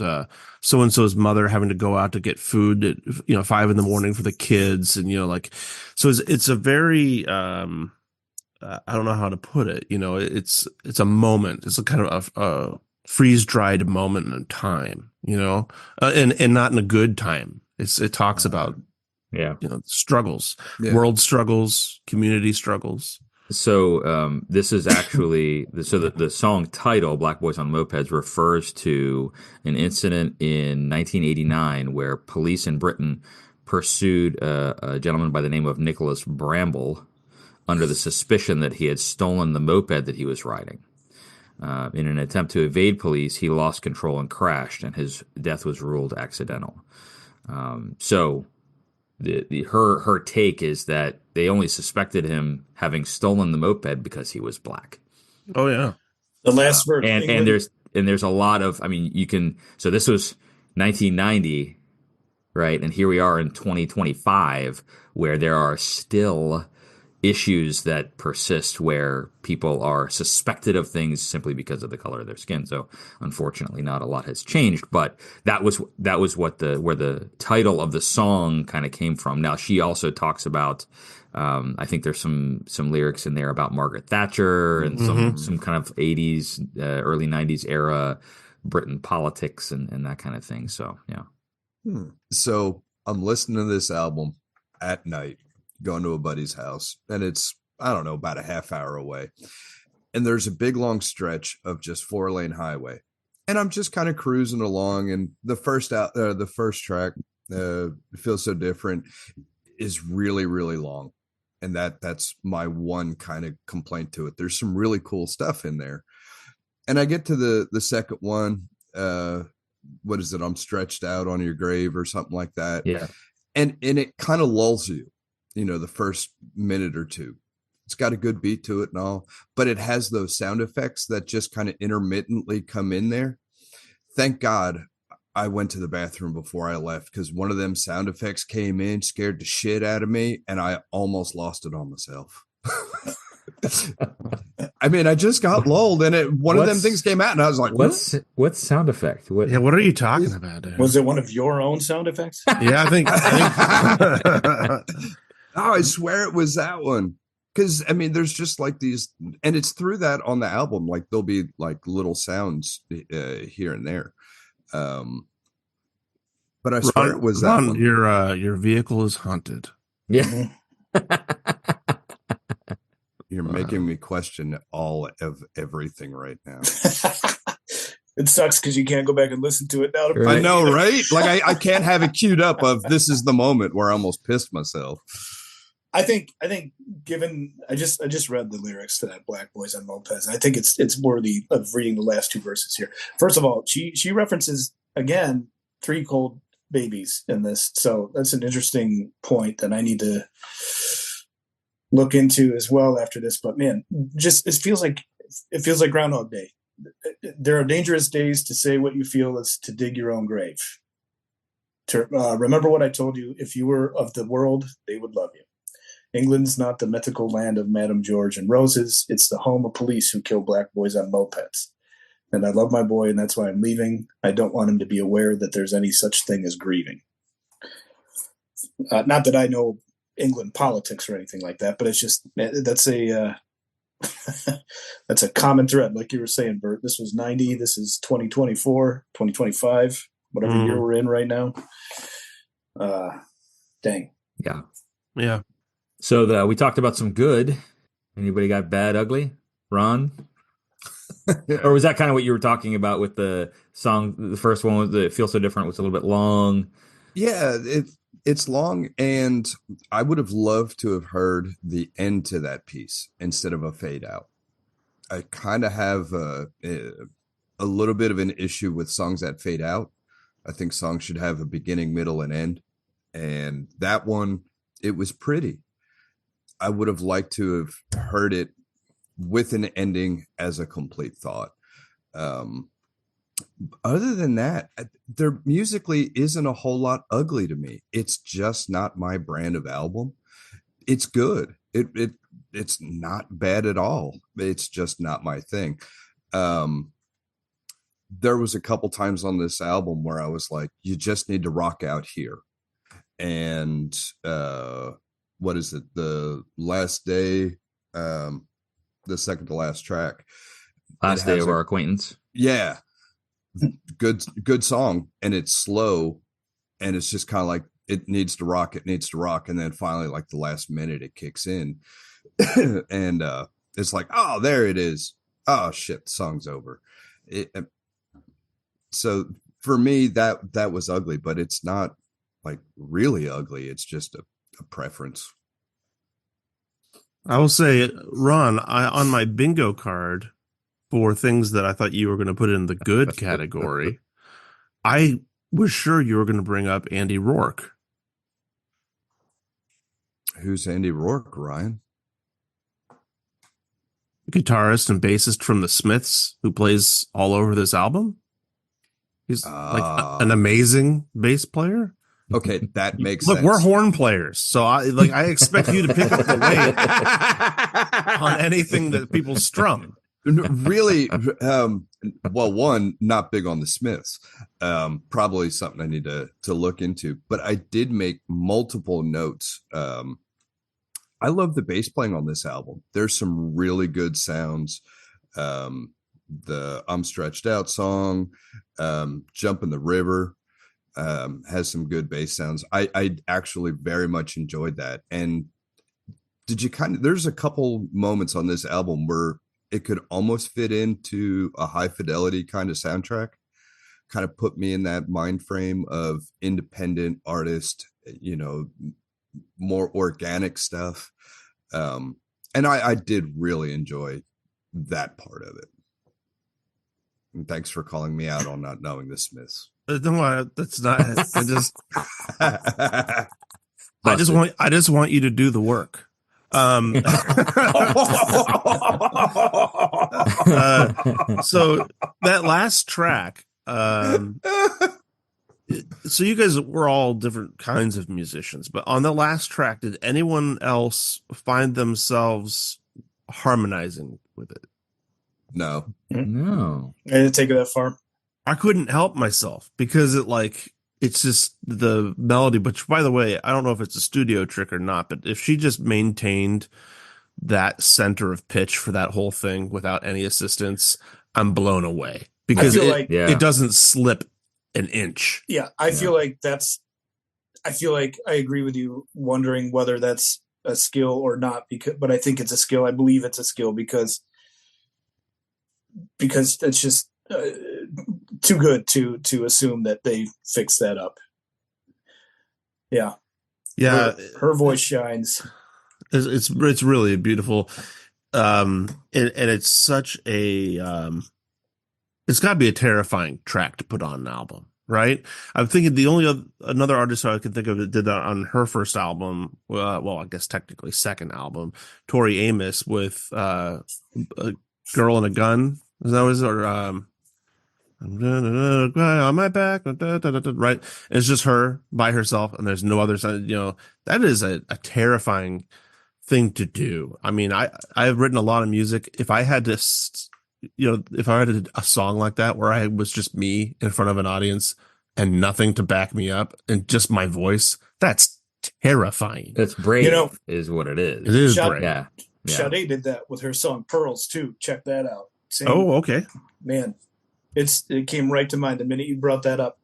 so-and-so's mother having to go out to get food at 5 a.m. for the kids, and so it's a very I don't know how to put it. It's a moment. It's a kind of a freeze-dried moment in time. And not in a good time. It talks about struggles, world struggles, community struggles. So this is actually the song title "Black Boys on Mopeds" refers to an incident in 1989 where police in Britain pursued a gentleman by the name of Nicholas Bramble under the suspicion that he had stolen the moped that he was riding. In an attempt to evade police, he lost control and crashed, and his death was ruled accidental. So her take is that they only suspected him having stolen the moped because he was black. Oh yeah, the last verse, and there's a lot of, I mean, you can. So this was 1990, right? And here we are in 2025, where there are still issues that persist where people are suspected of things simply because of the color of their skin. So unfortunately not a lot has changed, but that was what where the title of the song kind of came from. Now she also talks about I think there's some lyrics in there about Margaret Thatcher and some kind of 80s early 90s era Britain politics and that kind of thing. So yeah. So I'm listening to this album at night, going to a buddy's house, and it's, I don't know, about a half hour away, and there's a big long stretch of just 4-lane highway, and I'm just kind of cruising along, and the first track, Feels So Different, is really, really long, and that's my one kind of complaint to it. There's some really cool stuff in there, and I get to the second one, what is it, I'm Stretched Out on Your Grave or something like that, and it kind of lulls you, the first minute or two. It's got a good beat to it and all, but it has those sound effects that just kind of intermittently come in there. Thank God I went to the bathroom before I left, because one of them sound effects came in, scared the shit out of me, and I almost lost it on myself. I mean, I just got lulled, and one of them things came out, and I was like, "What sound effect? What are you talking about? Was it one of your own sound effects?" Yeah, I think. Oh, I swear it was that one. Because, I mean, there's just like these, and it's through that on the album, like there'll be like little sounds here and there. But I swear it was that one. Your vehicle is haunted. Yeah. You're making me question all of everything right now. It sucks because you can't go back and listen to it now. I know, right? Like I can't have it queued up of this is the moment where I almost pissed myself. I think given I just read the lyrics to that Black Boys on Mopeds. I think it's worthy of reading the last two verses here. First of all, she references again 3 cold babies in this. So that's an interesting point that I need to look into as well after this. But man, just it feels like Groundhog Day. There are dangerous days to say what you feel is to dig your own grave. Remember what I told you. If you were of the world, they would love you. England's not the mythical land of Madame George and roses. It's the home of police who kill black boys on mopeds. And I love my boy, and that's why I'm leaving. I don't want him to be aware that there's any such thing as grieving. Not that I know England politics or anything like that, but it's just that's a that's a common thread. Like you were saying, Bert, this was 90. This is 2024, 2025, whatever year we're in right now. Dang. Yeah. Yeah. So we talked about some good. Anybody got bad, ugly? Ron? Or was that kind of what you were talking about with the song? The first one was "It Feels So Different" was a little bit long. Yeah, it's long, and I would have loved to have heard the end to that piece instead of a fade out. I kind of have a little bit of an issue with songs that fade out. I think songs should have a beginning, middle, and end. And that one, it was pretty. I would have liked to have heard it with an ending as a complete thought. Other than that, there musically isn't a whole lot ugly to me. It's just not my brand of album. It's good. It's not bad at all. It's just not my thing. There was a couple times on this album where I was like, you just need to rock out here. And what is it? The last day, the second to last track. Last Day of Our Acquaintance. Yeah. Good song. And it's slow. And it's just kind of like, it needs to rock. And then finally, like the last minute, it kicks in. And it's like, oh, there it is. Oh, shit, the song's over. So for me, that was ugly, but it's not like really ugly. It's just a preference. I will say, Ron, on my bingo card for things that I thought you were going to put in the good category, I was sure you were going to bring up Andy Rourke. Who's Andy Rourke, Ryan? Guitarist and bassist from the Smiths who plays all over this album. He's like an amazing bass player. Okay, that makes Look, sense. we're horn players, so I expect you to pick up the weight on anything that people strum. Really, well, one, not big on the Smiths. Probably something I need to look into. But I did make multiple notes. I love the bass playing on this album. There's some really good sounds. The I'm Stretched Out song, Jump in the River, has some good bass sounds. I actually very much enjoyed that. And there's a couple moments on this album where it could almost fit into a High Fidelity kind of soundtrack, kind of put me in that mind frame of independent artist, more organic stuff. And I did really enjoy that part of it. And thanks for calling me out on not knowing the Smiths. No, that's not. I just want you to do the work. So that last track, so you guys were all different kinds of musicians, but on the last track, did anyone else find themselves harmonizing with it? No. I didn't take it that far. I couldn't help myself because it's just the melody, which, by the way, I don't know if it's a studio trick or not, but if she just maintained that center of pitch for that whole thing without any assistance, I'm blown away because it doesn't slip an inch. Yeah. I feel like I agree with you, wondering whether that's a skill or not, but I think it's a skill. I believe it's a skill because it's just too good to assume that they fixed that up. Yeah. Her voice shines. It's really beautiful. And it's such a it's got to be a terrifying track to put on an album, right? I'm thinking the only another artist I can think of that did that on her first album, well, I guess technically second album, Tori Amos with a Girl and a Gun. Is that was or on my back, right? It's just her by herself, and there's no other side. That is a terrifying thing to do. I mean, I've written a lot of music. If I had to, if I had a song like that where I was just me in front of an audience and nothing to back me up and just my voice, that's terrifying. That's brave, is what it is. It is brave. Yeah. Sade did that with her song Pearls too. Check that out. Same, okay. Man, it came right to mind the minute you brought that up.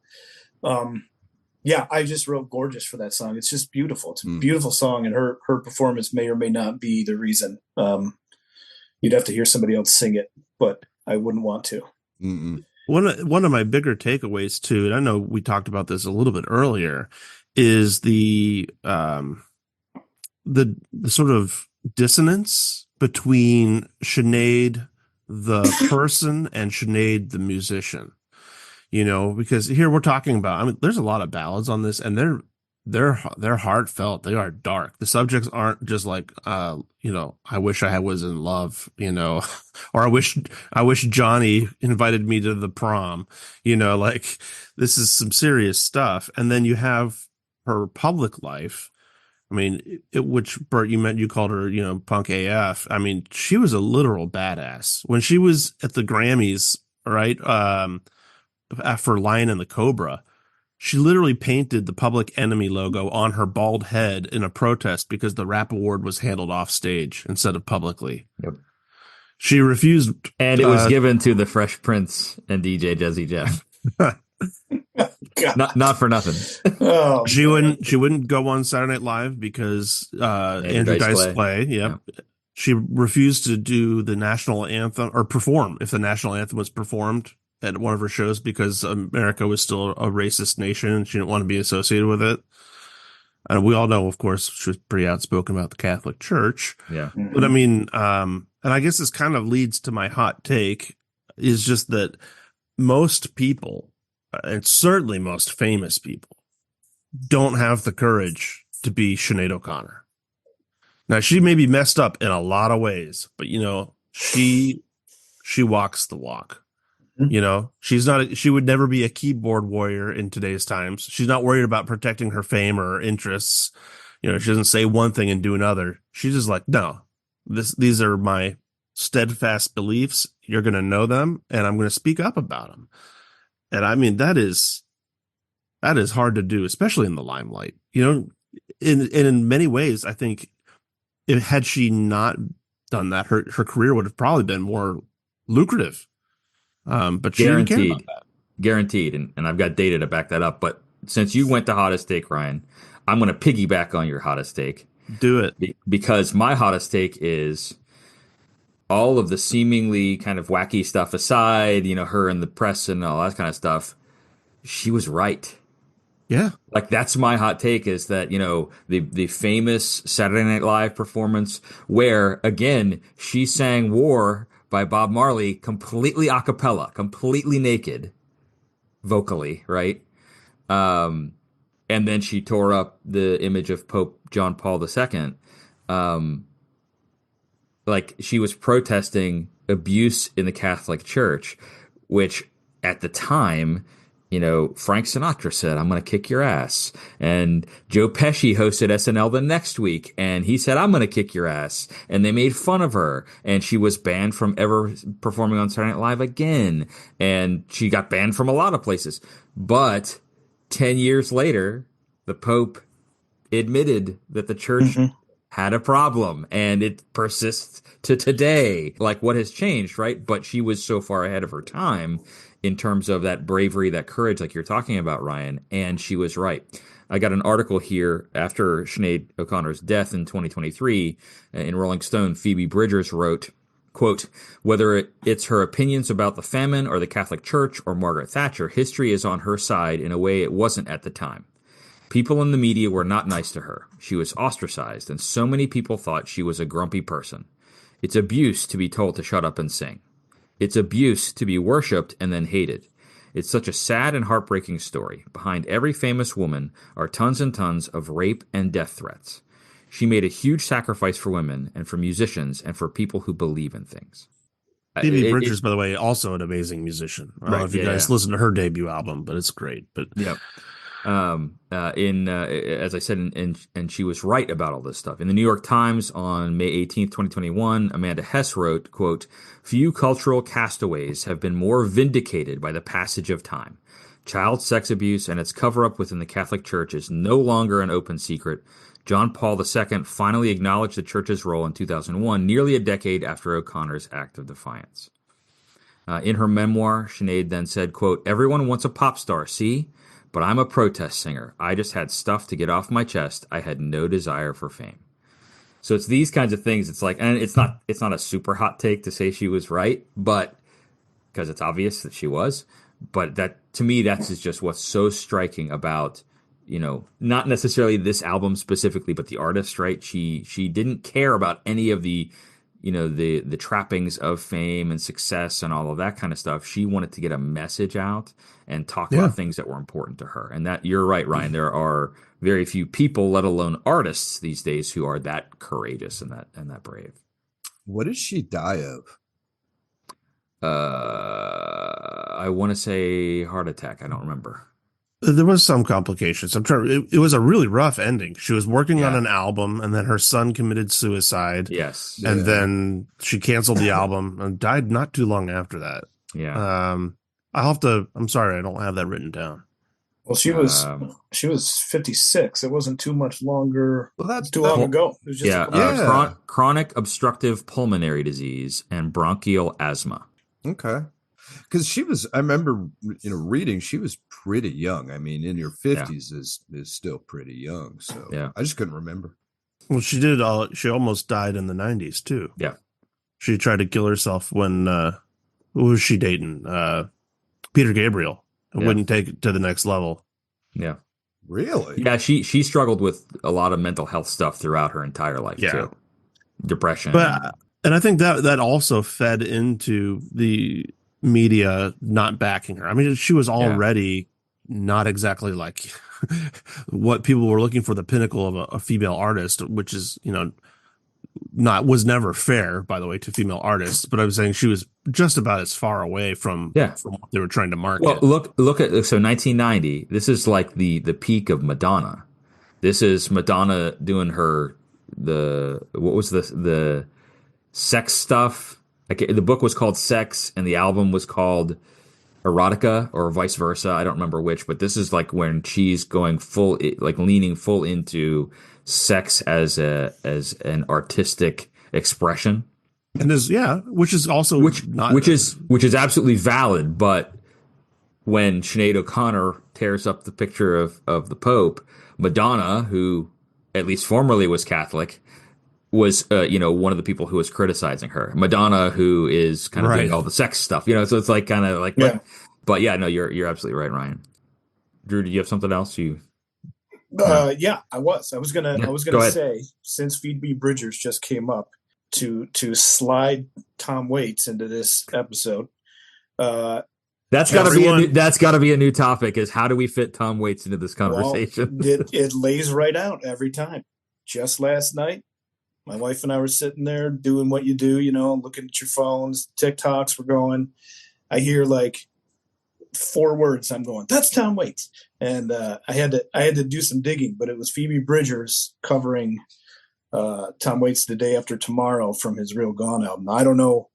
Yeah, I just wrote Gorgeous for that song. It's just beautiful. It's a beautiful song, and her performance may or may not be the reason. You'd have to hear somebody else sing it, but I wouldn't want to. Mm-mm. One of my bigger takeaways too, and I know we talked about this a little bit earlier, is the sort of dissonance between Sinead the person and Sinead the musician. Because here we're talking about, I mean, there's a lot of ballads on this, and they're heartfelt. They are dark. The subjects aren't just like, I wish I was in love, or I wish Johnny invited me to the prom, like this is some serious stuff. And then you have her public life. I mean, which Bert, you called her, punk AF. I mean, she was a literal badass when she was at the Grammys, right? For Lion and the Cobra, she literally painted the Public Enemy logo on her bald head in a protest because the rap award was handled off stage instead of publicly. Yep. She refused. And it was given to the Fresh Prince and DJ Jazzy Jeff. Not for nothing. Oh, she wouldn't go on Saturday Night Live because Andrew Dice Clay. Yep. Yeah. She refused to do the national anthem or perform if the national anthem was performed at one of her shows because America was still a racist nation and she didn't want to be associated with it. And we all know, of course, she was pretty outspoken about the Catholic Church. Yeah. But I mean, and I guess this kind of leads to my hot take is just that most people, and certainly most famous people, don't have the courage to be Sinead O'Connor. Now, she may be messed up in a lot of ways, but she walks the walk. She would never be a keyboard warrior in today's times. She's not worried about protecting her fame or her interests. She doesn't say one thing and do another. She's just like, no, these are my steadfast beliefs. You're going to know them and I'm going to speak up about them. And I mean, that is hard to do, especially in the limelight, in many ways. I think had she not done that, her career would have probably been more lucrative. But she didn't care about that. Guaranteed. And I've got data to back that up. But since you went to hottest take, Ryan, I'm going to piggyback on your hottest take. Do it. Because my hottest take is all of the seemingly kind of wacky stuff aside, her in the press and all that kind of stuff. She was right. Yeah. Like that's my hot take is that, the famous Saturday Night Live performance where, again, she sang War by Bob Marley completely a cappella, completely naked, vocally, right? And then she tore up the image of Pope John Paul II. Like she was protesting abuse in the Catholic Church, which at the time, Frank Sinatra said, I'm going to kick your ass. And Joe Pesci hosted SNL the next week, and he said, I'm going to kick your ass. And they made fun of her, and she was banned from ever performing on Saturday Night Live again. And she got banned from a lot of places. But 10 years later, the Pope admitted that the church had a problem, and it persists to today. Like, what has changed, right? But she was so far ahead of her time in terms of that bravery, that courage, like you're talking about, Ryan, and she was right. I got an article here after Sinead O'Connor's death in 2023 in Rolling Stone. Phoebe Bridgers wrote, quote, whether it's her opinions about the famine or the Catholic Church or Margaret Thatcher, history is on her side in a way it wasn't at the time. People in the media were not nice to her. She was ostracized, and so many people thought she was a grumpy person. It's abuse to be told to shut up and sing. It's abuse to be worshipped and then hated. It's such a sad and heartbreaking story. Behind every famous woman are tons and tons of rape and death threats. She made a huge sacrifice for women and for musicians and for people who believe in things. Phoebe Bridgers, by the way, also an amazing musician. I don't know if you guys listen to her debut album, but it's great. But yeah. As I said, and she was right about all this stuff. In the New York Times on May 18th, 2021, Amanda Hess wrote, quote, "Few cultural castaways have been more vindicated by the passage of time. Child sex abuse and its cover-up within the Catholic Church is no longer an open secret. John Paul II finally acknowledged the Church's role in 2001, nearly a decade after O'Connor's act of defiance." In her memoir, Sinead then said, quote, "Everyone wants a pop star, see? But I'm a protest singer. I just had stuff to get off my chest. I had no desire for fame." So it's these kinds of things. It's like, and it's not a super hot take to say she was right, but because it's obvious that she was. But that, to me, that's just what's so striking about, not necessarily this album specifically, but the artist, right? She didn't care about any of the, the trappings of fame and success and all of that kind of stuff. She wanted to get a message out and talk about things that were important to her. And that, you're right, Ryan, there are very few people, let alone artists these days, who are that courageous and that brave. What did she die of? I want to say heart attack. I don't remember. There was some complications. I'm trying. It was a really rough ending. She was working on an album, and then her son committed suicide. Yes, and then she canceled the album and died not too long after that. Yeah. I'll have to. I'm sorry, I don't have that written down. Well, she was 56. It wasn't too much longer. Well, that's too long ago. It was just chronic obstructive pulmonary disease and bronchial asthma. Okay. Because she was, I remember, reading, she was pretty young. I mean, in your 50s is still pretty young. So I just couldn't remember. Well, she almost died in the 90s too. Yeah. She tried to kill herself when, who was she dating? Peter Gabriel. And wouldn't take it to the next level. Yeah. Really? Yeah, she struggled with a lot of mental health stuff throughout her entire life too. Depression. And I think that also fed into the media not backing her. I mean, she was already not exactly like what people were looking for, the pinnacle of a female artist, which is, was never fair, by the way, to female artists. But I was saying she was just about as far away from what they were trying to market. Well, look at 1990. This is like the peak of Madonna. This is Madonna doing what was the sex stuff. The book was called Sex and the album was called Erotica, or vice versa. I don't remember which, but this is like when she's going leaning full into sex as an artistic expression. And which is also which is absolutely valid. But when Sinead O'Connor tears up the picture of the Pope, Madonna, who at least formerly was Catholic, was one of the people who was criticizing her. Madonna, who is kind of doing all the sex stuff, so it's like kind of like, but no, you're absolutely right, Ryan. Drew, do you have something else? I was gonna say, since Phoebe Bridgers just came up, to slide Tom Waits into this episode. That's got to be a new topic. Is how do we fit Tom Waits into this conversation? Well, it lays right out every time. Just last night, my wife and I were sitting there doing what you do, looking at your phones, TikToks were going. I hear like 4 words. I'm going, that's Tom Waits. And I had to do some digging, but it was Phoebe Bridgers covering Tom Waits' The Day After Tomorrow from his Real Gone album. I don't know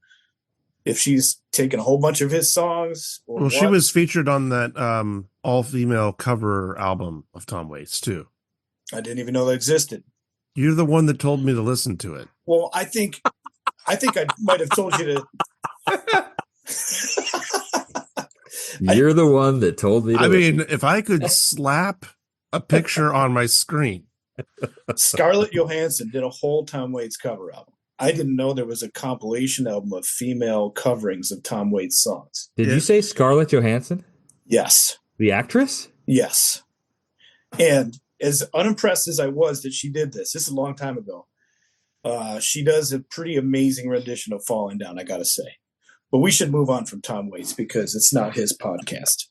if she's taken a whole bunch of his songs. She was featured on that all-female cover album of Tom Waits too. I didn't even know that existed. You're the one that told me to listen to it. Well, I think I might have told you to. You're the one that told me to listen. If I could slap a picture on my screen. Scarlett Johansson did a whole Tom Waits cover album. I didn't know there was a compilation album of female coverings of Tom Waits songs. Did you say Scarlett Johansson? Yes. The actress? Yes. And as unimpressed as I was that she did this is a long time ago. She does a pretty amazing rendition of Falling Down, I got to say. But we should move on from Tom Waits because it's not his podcast.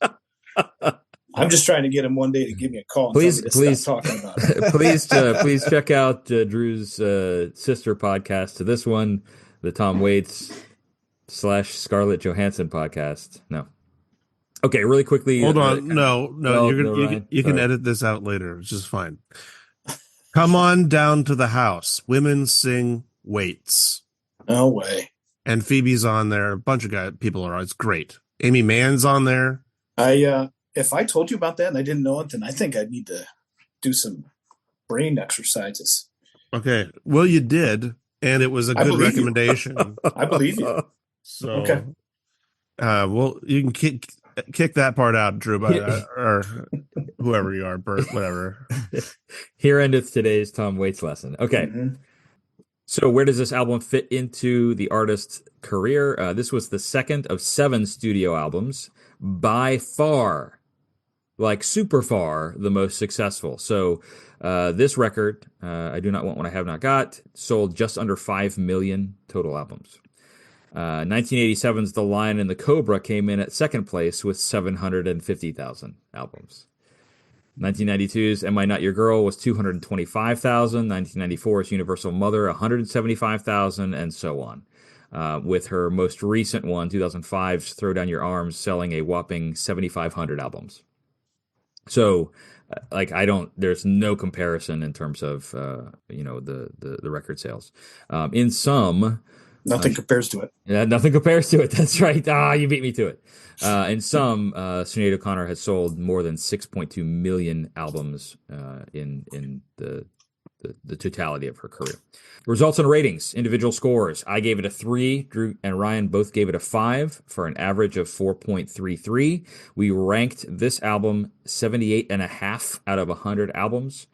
I'm just trying to get him one day to give me a call. And please stop talking about it. please check out Drew's sister podcast to this one, the Tom Waits / Scarlett Johansson podcast. No. Okay, really quickly. Hold on. No, you're gonna Ryan, you can sorry. edit this out later, which is fine. Come on down to the house. Women sing Waits. No way. And Phoebe's on there. A bunch of people are on. It's great. Amy Mann's on there. If I told you about that and I didn't know it, then I think I'd need to do some brain exercises. Okay. Well, you did, and it was a good recommendation. I believe you. So, okay. Well, you can kick that part out, Drew, or whoever you are, Bert, whatever. Here endeth today's Tom Waits lesson. Okay. Mm-hmm. So where does this album fit into the artist's career? This was the second of 7 studio albums, by far, like super far, the most successful. So this record, I Do Not Want What I Have Not Got, sold just under 5 million total albums. 1987's The Lion and the Cobra came in at second place with 750,000 albums. 1992's Am I Not Your Girl was 225,000. 1994's Universal Mother, 175,000, and so on. With her most recent one, 2005's Throw Down Your Arms, selling a whopping 7,500 albums. So, there's no comparison in terms of, the record sales. In some, nothing compares to it. Yeah, nothing compares to it. That's right. You beat me to it. In some, Sinead O'Connor has sold more than 6.2 million albums in the totality of her career. Results and ratings, individual scores. I gave it a 3. Drew and Ryan both gave it a 5 for an average of 4.33. We ranked this album 78.5 out of 100 albums.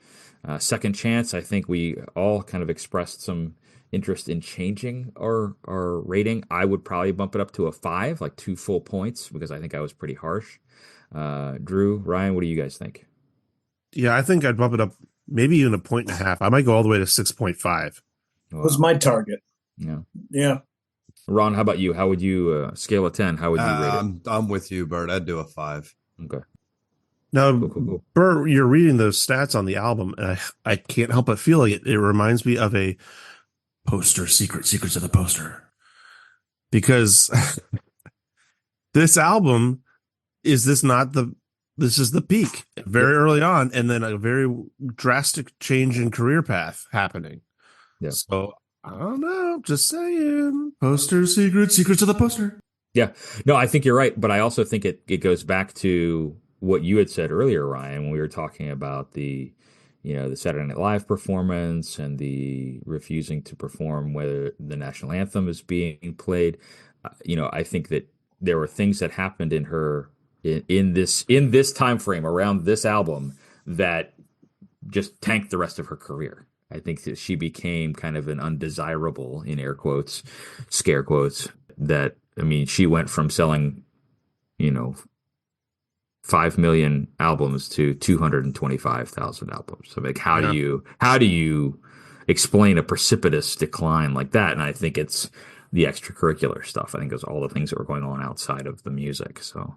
Second chance, I think we all kind of expressed some interest in changing our rating. I would probably bump it up to a 5, like 2 full points, because I think I was pretty harsh. Drew, Ryan, what do you guys think? Yeah, I think I'd bump it up maybe even a 1.5. I might go all the way to 6.5. Wow. Was my target. Yeah. Ron, how about you? How would you scale of 10? How would you rate it? I'm with you, Bert. I'd do a 5. Okay. Now, cool. Bert, you're reading those stats on the album, and I can't help but feel like it reminds me of a poster, secrets of the poster. Because this album, this is the peak very early on, and then a very drastic change in career path happening. Yeah. So I don't know, just saying. Poster, secrets of the poster. Yeah. No, I think you're right, but I also think it goes back to what you had said earlier, Ryan, when we were talking about the Saturday Night Live performance and the refusing to perform whether the national anthem is being played. I think that there were things that happened in her in this time frame around this album that just tanked the rest of her career. I think that she became kind of an undesirable, in air quotes, scare quotes, that, she went from selling, 5 million albums to 225,000 albums. So how do you explain a precipitous decline like that? And I think it's the extracurricular stuff. I think it's all the things that were going on outside of the music. So,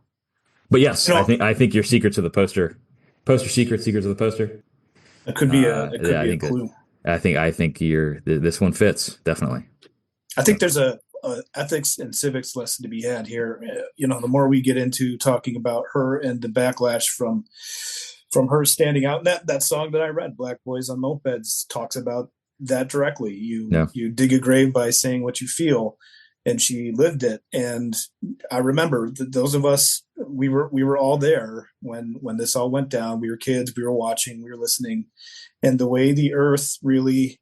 but yes, I think your secrets of the poster secrets of the poster. It could be a clue. I think this one fits, definitely. I think there's a ethics and civics lesson to be had here. The more we get into talking about her and the backlash from her standing out, that song that I read, Black Boys on Mopeds, talks about that directly. You dig a grave by saying what you feel, and she lived it. And I remember those of us, we were all there when this all went down. We were kids, we were watching, we were listening, and the way the earth really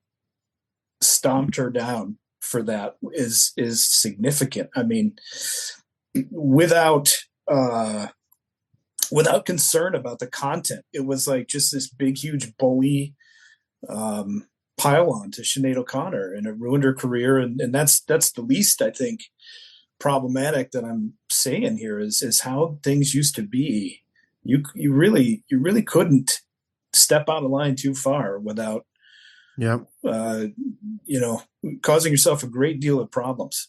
stomped her down for that is significant. Without concern about the content, it was like just this big, huge Bowie pile on to Sinead O'Connor, and it ruined her career. And that's the least, I think, problematic that I'm saying here is how things used to be. You really couldn't step out of line too far without causing yourself a great deal of problems.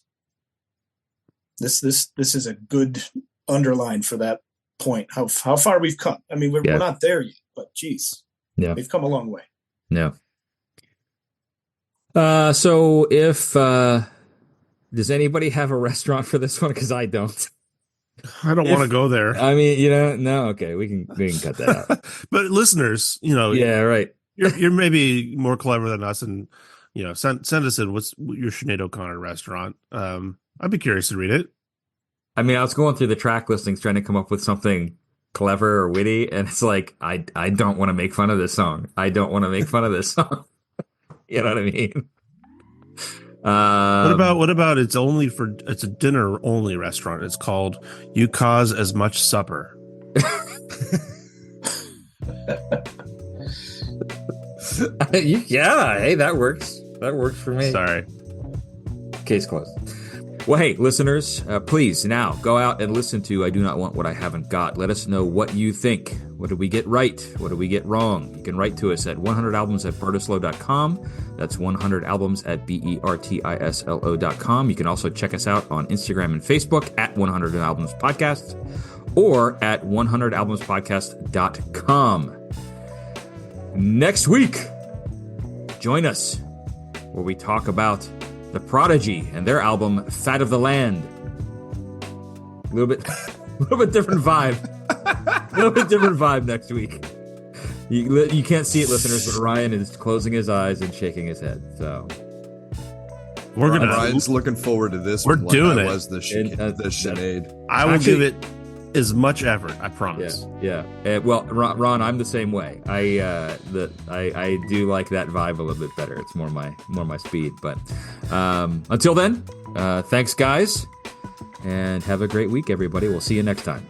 This is a good underline for that point. How far we've come. We're not there yet, but geez, we've come a long way. Yeah. So if Does anybody have a restaurant for this one? Because I don't. I don't want to go there. I mean, no. Okay, we can cut that out. But listeners, yeah, right. You're maybe more clever than us, and send us in what's your Sinead O'Connor restaurant. I'd be curious to read it. I mean, I was going through the track listings trying to come up with something clever or witty, and it's like I don't want to make fun of this song. I don't want to make fun of this song. You know what I mean? What about it's a dinner only restaurant. It's called You Cause As Much Supper. Yeah, hey, that works. That works for me. Sorry. Case closed. Well, hey, listeners, please now go out and listen to I Do Not Want What I Haven't Got. Let us know what you think. What did we get right? What did we get wrong? You can write to us at 100albums@bertislo.com. That's 100albums@bertislo.com. You can also check us out on Instagram and Facebook at 100 Albums Podcast or at 100albumspodcast.com. Next week, join us where we talk about The Prodigy and their album Fat of the Land. A little bit different vibe. A little bit different vibe next week. You can't see it, listeners, but Ryan is closing his eyes and shaking his head. So Ryan's looking forward to this. We're doing it. Was the Sinead? I will give it as much effort. I promise. Yeah. Well, Ron, I'm the same way. I do like that vibe a little bit better. It's more my speed. But until then, thanks, guys, and have a great week, everybody. We'll see you next time.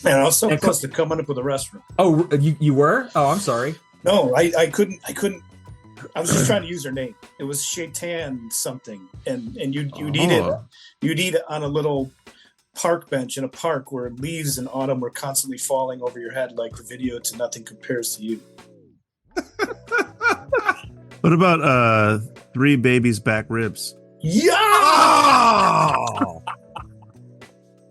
Man, I was so close to coming up with a restaurant. Oh, you were? Oh, I'm sorry. No, I couldn't. I was just trying to use her name. It was Shaitan something, and you'd eat it. You'd eat it on a little park bench in a park where leaves in autumn were constantly falling over your head like the video to Nothing Compares to You. What about Three Babies Back Ribs? Yeah. Oh!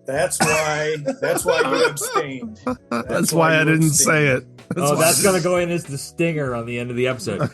That's why you abstained. That's why I didn't say it. That's gonna go in as the stinger on the end of the episode.